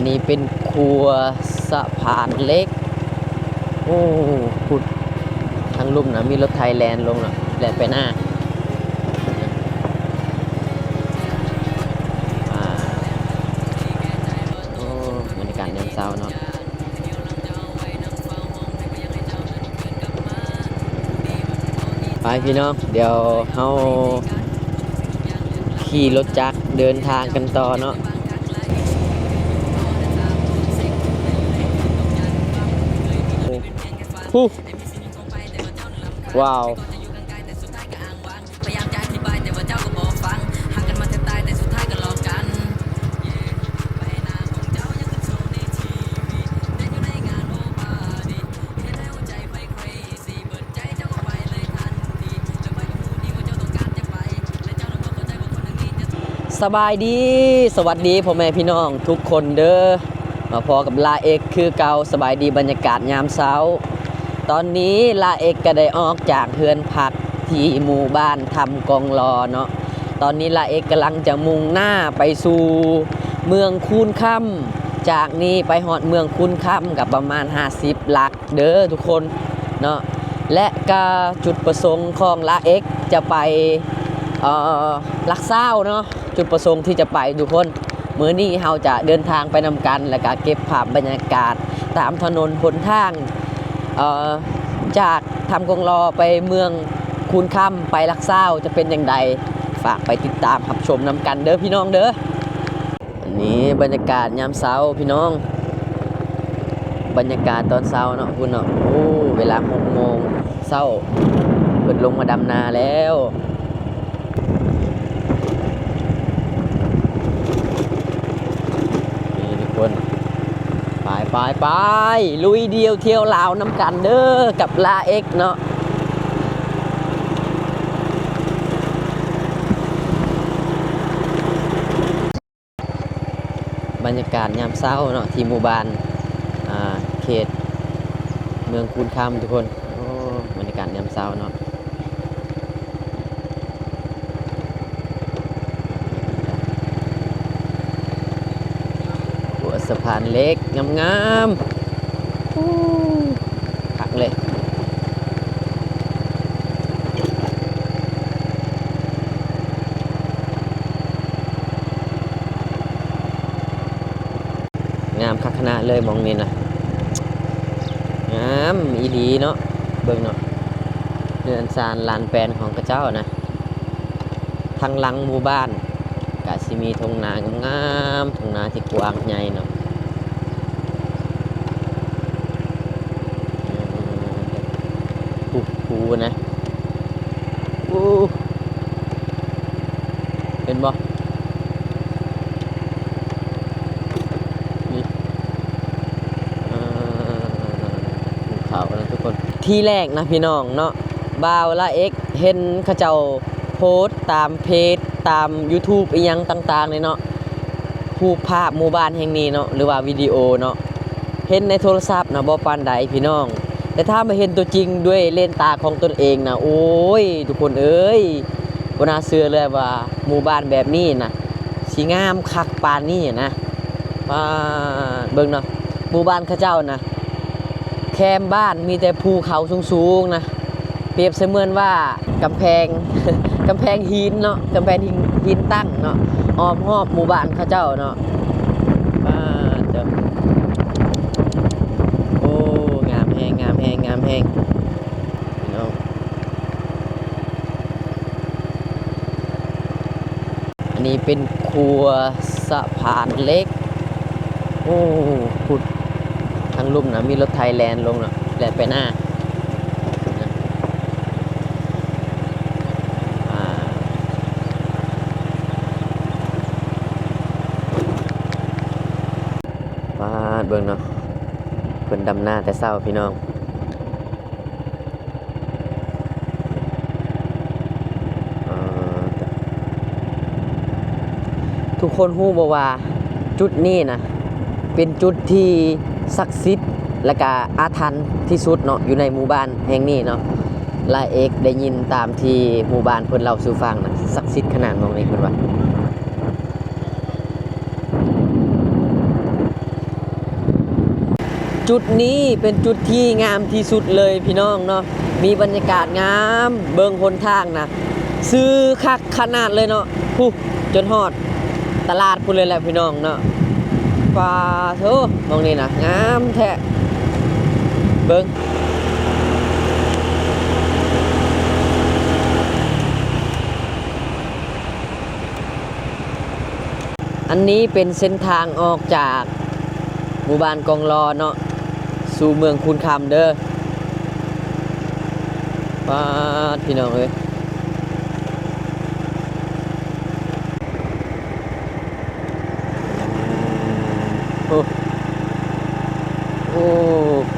นนี้เป็นครัวสะพานเล็กโอ้พุดทางลุ่มนะมีรถไทยแลนด์ลงนะแลนด์ไปหน้าโอ้บรรยากาศยามเช้าเนาะไปพี่น้องเดี๋ยวเฮาขี่รถจักรเดินทางกันต่อเนาะฮู้ว้าวสบายดีสวัสดีพ่อแม่พี่น้องทุกคนเด้อมาพอกับลาเอกคือเก่าสบายดีบรรยากาศยามเช้าตอนนี้ลาเอกก็ได้ออกจากเฮือนพักที่หมู่บ้านทำกองรอเนาะตอนนี้ลาเอกกำลังจะมุ่งหน้าไปสู่เมืองคูนค่ำจากนี้ไปฮอดเมืองคูนค่ำกับประมาณ50 ลักเด้อทุกคนเนาะและก็จุดประสงค์ของลาเอกจะไปลักเศร้าเนาะจุดประสงค์ที่จะไปทุกคนมื้อนี้เราจะเดินทางไปนำกันแล้วก็เก็บภาพบรรยากาศตามถนนหนทางจากทำกงรอไปเมืองคูนค่ำไปลักเศร้าจะเป็นอย่างไรฝากไปติดตามรับชมนำกันเด้อพี่น้องเด้ออันนี้บรรยากาศยามเช้าพี่น้องบรรยากาศตอนเช้าเนาะคุณเนาะโอ้เวลา6 โมงเช้าเปิดลงมาดำนาแล้วไปลุยเดียวเที่ยวลาวน้ำกันเด้อกับลาเอ็กเนาะบรรยากาศยามเช้าเนาะที่หมู่บ้านเขตเมืองคูนค่ำทุกคนโอ้บรรยากาศยามเช้าเนาะหัวสะพานเล็กงามๆขักเลยงามคักขนาดเลยมองนี่นะงามอีดีเนาะเบิ่งเนาะเรือนซานลานแปลนของกระเจ้านะทางหลังหมู่บ้านกะสิมีทุ่งนางามทุ่งนาที่กว้างใหญ่เนาะภูนะเห็นบ่นี่ภูเขานะทุกคนที่แรกนะพี่น้องเนาะบ่าวละเอ็กเห็นเขาเจ้าโพสต์ตามเพจตาม YouTube อีหยังต่างๆเลยเนาะรูปภาพหมู่บ้านแห่งนี้เนาะหรือว่าวิดีโอเนาะเห็นในโทรศัพท์นะบ่ปานใดพี่น้องแต่ถ้ามาเห็นตัวจริงด้วยเลนตาของตนเองนะโอ้ยทุกคนเอ้ยบ่น่าเชื่อเลยว่าหมู่บ้านแบบนี้นะสิงามคักปานนี้นะเบิ่งเนาะหมู่บ้านเขาเจ้านะแคมบ้านมีแต่ภูเขาสูงๆนะเปรียบเสมือนว่ากำแพง กำแพงหินเนาะกำแพงหินตั้งเนาะอ้อมรอบหมู่บ้านเขาเจ้าเนาะโอ้งามแฮงเนาะอันนี้เป็นครัวสะพานเล็กโอ้พุดทางลุ่มนะมีรถไทยแลนด์ลงเนาะแลนด์ไปหน้าเบิ่งเนาะเพิ่นดำหน้าแต่เช้าพี่น้องทุกคนฮู้บ่ว่าจุดนี้นะเป็นจุดที่ศักดิ์สิทธิ์และก็อาถรรพ์ที่สุดเนาะอยู่ในหมู่บ้านแห่งนี้เนาะลาเอกได้ยินตามที่หมู่บ้านเพิ่นเล่าสู่ฟังนะศักดิ์สิทธิ์ขนาดมองนี้เพิ่นว่า จุดนี้เป็นจุดที่งามที่สุดเลยพี่น้องเนาะมีบรรยากาศงามเบิ่งหนทางนะซื้อคักขนาดเลยเนาะผู้จนฮอดตลาดพูดเลยแหละพี่น้องเนาะฟ้าเถอะมองนี่นะงามแท้เบิ่งอันนี้เป็นเส้นทางออกจากหมู่บ้านกองรอเนาะสู่เมืองคูนคำเด้อป้าดพี่น้องเอ้ยโอ้โอ้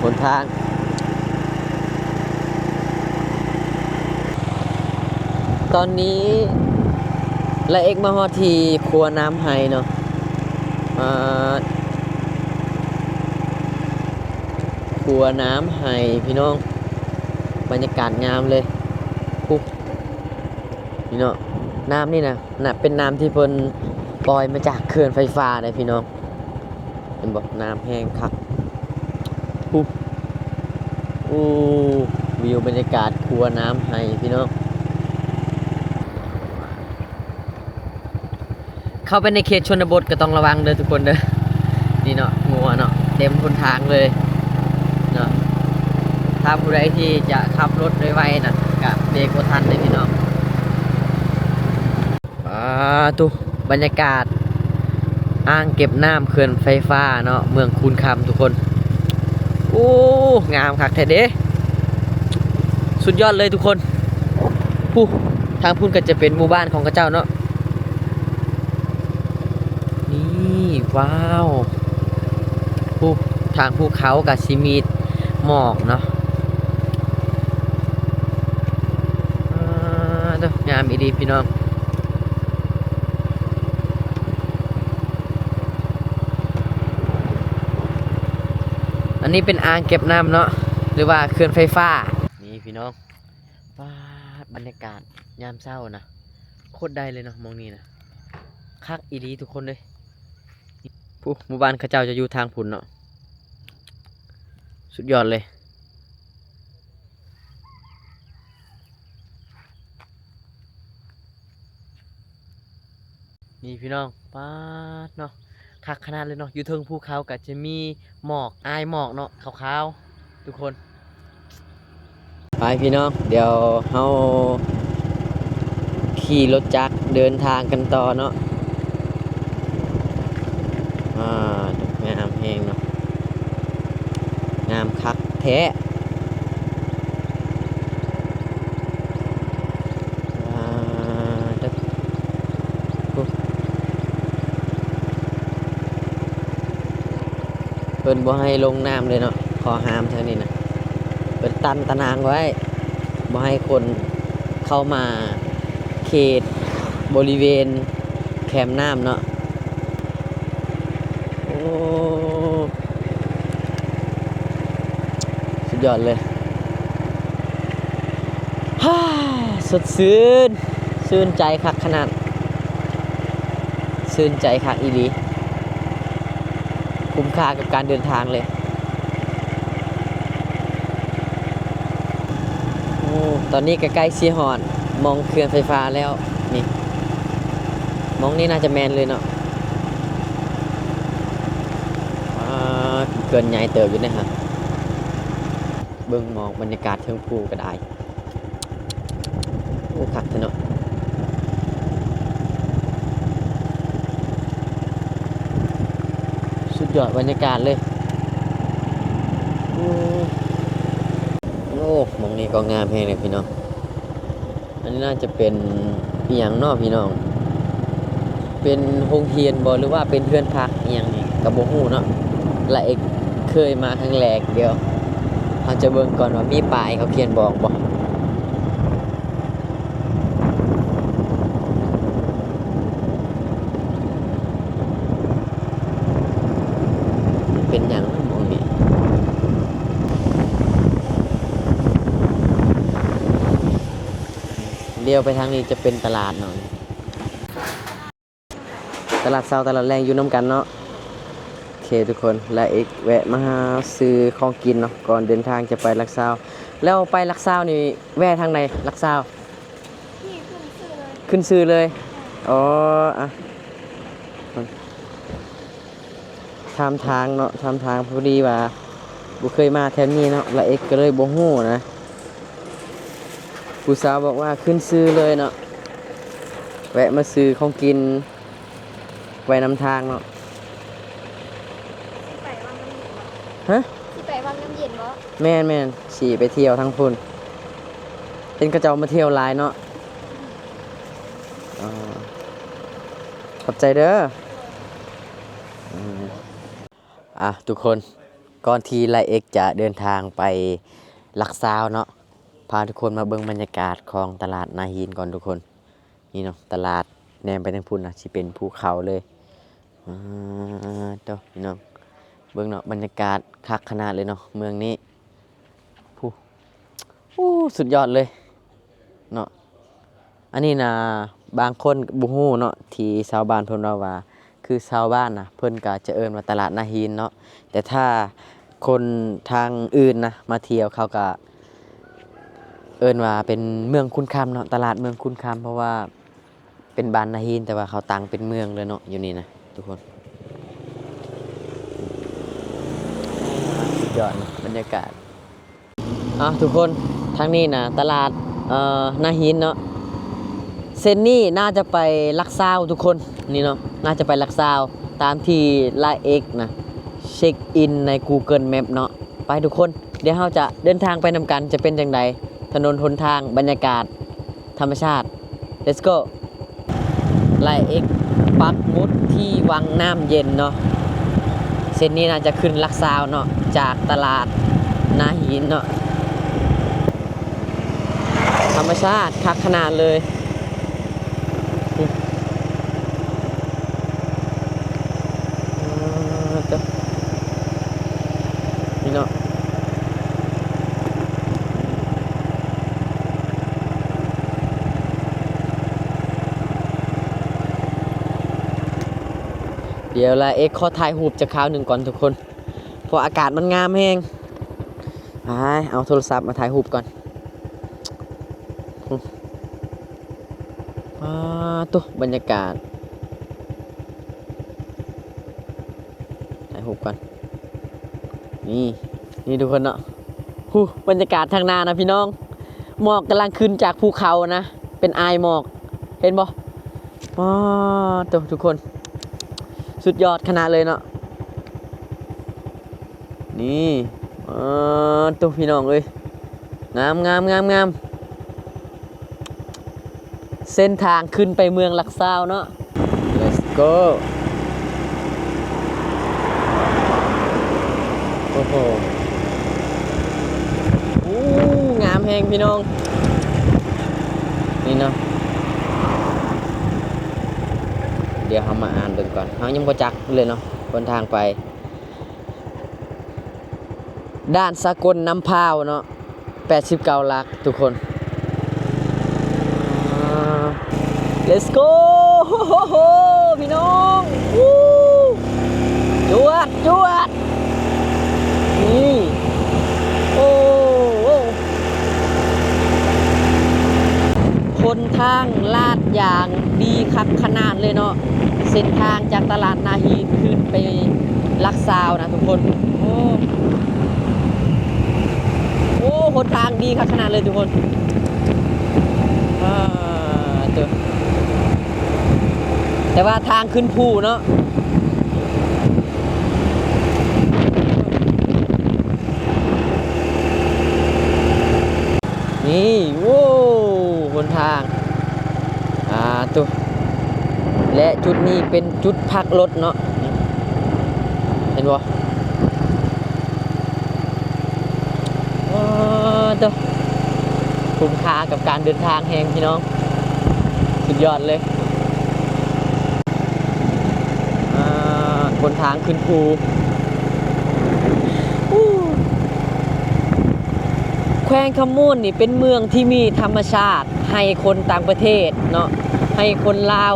หนทางตอนนี้ละเอกมาฮอดที่ครัวน้ำไฮเนาะครัวน้ำไฮพี่น้องบรรยากาศงามเลยปุ๊บพี่น้องน้ำนี่นะเป็นน้ำที่เพิ่นปล่อยมาจากเขื่อนไฟฟ้าเลยพี่น้องเห็นบอกน้ำแห้งคักปุ๊บโอ้วิวบรรยากาศครัวน้ำไฮพี่น้องเข้าไปในเขตชนบทก็ต้องระวังเด้อทุกคนเด้อนี่เนาะงัวเนาะเต็มคนทางเลยเนาะถ้าผู้ใดที่จะขับรถไวๆนะก็เบรกบ่ทันเลยพี่น้องตุบรรยากาศอ่างเก็บน้ำเขื่อนไฟฟ้าเนาะเมืองคูนคำทุกคนโอ้งามคักแท้เด้สุดยอดเลยทุกคนผู้ทางพุ่นก็จะเป็นหมู่บ้านของกระเจ้าเนาะนี่ว้าวผู้ทางภูเขากับซิมีหมอกเนาะงามอีดีพี่น้องอันนี้เป็นอ่างเก็บน้ำเนาะหรือว่าเขื่อนไฟฟ้านี่พี่น้องว้าบรรยากาศยามเช้านะโคตรได้เลยเนาะมองนี่นะคักอีดีทุกคนเลยผู้หมู่บ้านข้าเจ้าจะอยู่ทางผุนเนาะสุดยอดเลยนี่พี่น้องป้าดเนาะคักขนาดเลยเนาะอยู่เทิงภูเขาก็จะมีหมอกอายหมอกเนาะขาวๆทุกคนไปพี่น้องเดี๋ยวเฮาขี่รถจักรเดินทางกันต่อเนาะงามแหงเนาะงามคักแท้เพิ่นบ่ให้ลงน้ำเลยเนาะขอห้ามเท่านี้นะเพิ่นตันตะนางไว้บ่ให้คนเข้ามาเขตบริเวณแคมป์น้ำเนาะโอ้สุดยอดเลยฮ่าสดชื่นใจคักขนาดชื่นใจคักอีหลีคุ้มค่ากับการเดินทางเลยโอ้ตอนนี้ใกล้ๆซีฮอดมองเขื่อนไฟฟ้าแล้วนี่มองนี่น่าจะแมนเลยเนาะเกินใหญ่เติบอยู่นะฮะเบิ่งมองบรรยากาศเทิงภูก็ได้โอ้คักเนาะสุดยอดบรรยากาศเลยโอ้มองนี่ก็งามแฮงเลยพี่น้องอันนี้น่าจะเป็นอีหยังเนาะพี่น้องเป็นโรงเรียนบ่หรือว่าเป็นเพื่อนพักอีหยังนี่ก็บ่ฮู้เนาะและเอกเคยมาครั้งแรกเดี๋ยวเราจะเบิ่งก่อนว่ามีป้ายเขาเขียนบอกบ่เป็นหยังมองนี่เลี้ยวไปทางนี้จะเป็นตลาดเนาะตลาดเช้าตลาดแรงอยู่น้ำกันเนาะ เคทุกคนและอีกแวะมาหาซื้อของกินเนาะก่อนเดินทางจะไปลักซาวแล้วไปลักซาวนี่แวะทางไหนลักซาวพี่ขึ้นชื่อเลยขึ้นซื้อเลยอ๋ออ่ะทำทางเนาะทำทางพอดีว่าบุเคยมาแถวนี้เนาะและเอกก็เลยบ่ฮู้นะผู้สาวบอกว่าขึ้นซื้อเลยเนาะแวะมาซื้อของกินไว้นำทางเนาะสิไปวังน้ำเย็นบ่ฮะสิไปวังน้ำเย็นบ่แม่นสี่ไปเที่ยวทั้งพุ่นเป็นกระเจ้ามาเที่ยวหลายเนาะอ่าขอบใจเด้ออืมทุกคนก่อนที่ไลเอ็กจะเดินทางไปลักซาวเนาะพาทุกคนมาเบิ่งบรรยากาศของตลาดนาฮีนก่อนทุกคนนี่เนาะตลาดแนมไปทางพุ่นนะสิเป็นภูเขาเลยเจ้าพี่น้องเบิ่งเนาะบรรยากาศคักขนาดเลยเนาะเมืองนี้ผู้สุดยอดเลยเนาะอันนี้นะบางคนบ่ฮู้เนาะที่ชาวบ้านเพิ่นว่าคือชาวบ้านนะเพิ่นก็จะเอิ้นว่าตลาดนาฮีนเนาะแต่ถ้าคนทางอื่นนะมาเที่ยวเขาก็เอิ้นว่าเป็นเมืองคุณคำเนาะตลาดเมืองคุณคำเพราะว่าเป็นบ้านนาฮีนแต่ว่าเขาตั้งเป็นเมืองเลยเนาะอยู่นี่นะทุกคนสุดยอดนะบรรยากาศทุกคนทางนี้นะตลาดนาฮีนเนาะเส้นนี้น่าจะไปลักซาวทุกคนนี่เนาะน่าจะไปลักซาวตามที่ไลเอ็กนะเช็คอินใน Google Map เนาะไปทุกคนเดี๋ยวเราจะเดินทางไปนำกันจะเป็นจังไดถนนหนทางบรรยากาศธรรมชาติ let's go ไลเอ็กปักหมุดที่วังน้ำเย็นเนาะเส้นนี้น่าจะขึ้นลักซาวเนาะจากตลาดนาหินเนาะธรรมชาติคักขนาดเลยนี่เนาะเดี๋ยวละเอ็กขอถ่ายรูปจะคราวหนึ่งก่อนทุกคนเพราะอากาศมันงามแฮงเอาโทรศัพท์มาถ่ายรูปก่อนตัวบรรยากาศถ่ายรูปก่อนนี่ทุกคนเนาะบรรยากาศทางหน้านะพี่น้องหมอกกำลังขึ้นจากภูเขานะเป็นอายหมอกเห็นบ่ตัวทุกคนสุดยอดขนาดเลยเนาะนี่ตัวพี่น้องเลยงามเส้นทางขึ้นไปเมืองลักซาวเนาะ let's go โอ้โหงามแฮงพี่น้องนี่เนาะเดี๋ยวเรามาอ่านเบิ่งก่อนเรายังบ่จักเลยเนาะบนทางไปด้านสกลน้ำพาวเนาะ89ลักทุกคน let's go พี่น้องจวดนี่คนทางลาดยางดีคักขนาดเลยเนาะเส้นทางจากตลาดนาฮีนขึ้นไปลักซาวนะทุกคนคนทางดีคักขนาดเลยทุกคนแต่ว่าทางขึ้นภูเนาะนี่บนทางตัวและจุดนี้เป็นจุดพักรถเนาะเห็นบ่ตัวคุ้มค่ากับการเดินทางแฮงพี่น้องสุดยอดเลยบนทางขึ้นภูแขวงคำมูลนี่เป็นเมืองที่มีธรรมชาติให้คนต่างประเทศเนาะให้คนลาว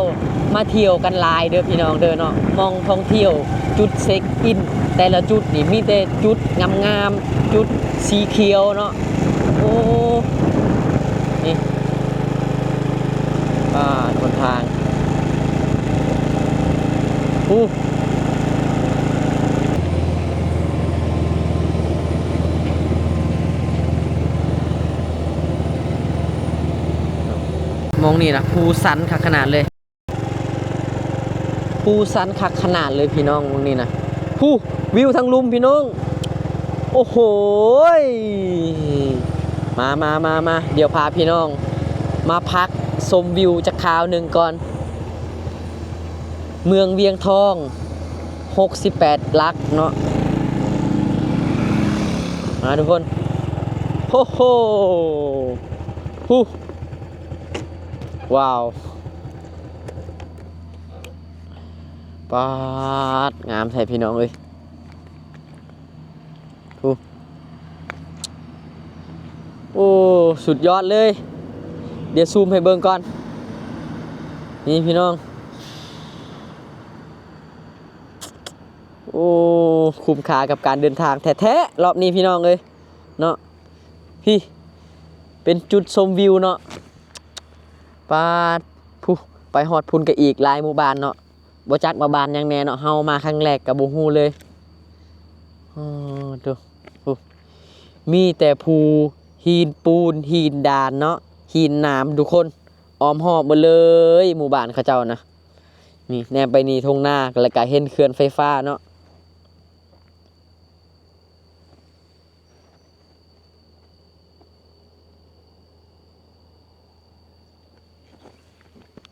มาเที่ยวกันหลายเด้อพี่น้องเด้อเนาะมองท่องเที่ยว จุดเช็คอินแต่ละจุดนี่มีแต่จุดงามๆจุดสีเขียวเนาะโอ้นี่บนทางมองนี่นะภูสันคักขนาดเลยภูสันคักขนาดเลยพี่น้องมองนี่นะภูวิวทั้งลุมพี่น้องโอ้โหมาเดี๋ยวพาพี่น้องมาพักชมวิวจากคราวหนึ่งก่อนเมืองเวียงทอง68 ลักเนาะมาทุกคนโอ้โหฮู้ว้าวปาดงามใส่พี่น้องเลยฮู้โอ้สุดยอดเลยเดี๋ยวซูมให้เบิ่งก่อนนี่พี่น้องโอ้คุ้มค่ากับการเดินทางแท้ๆรอบนี้พี่น้องเลยเนาะพี่เป็นจุดชมวิวเนาะปาดผู้ไปฮอดพุ่นกับอีกหลายหมู่บ้านเนาะบ่จักมาบ้านยังแน่เนาะเฮามาครั้งแรกกับบ่ฮู้เลยดูมีแต่ภูหินปูนหินดานเนาะหินน้ำทุกคนอ้อมหอบหมดเลยหมู่บ้านเขาเจ้านะนี่แนมไปนี่ทุ่งนาแล้วก็เห็นเขื่อนไฟฟ้าเนาะ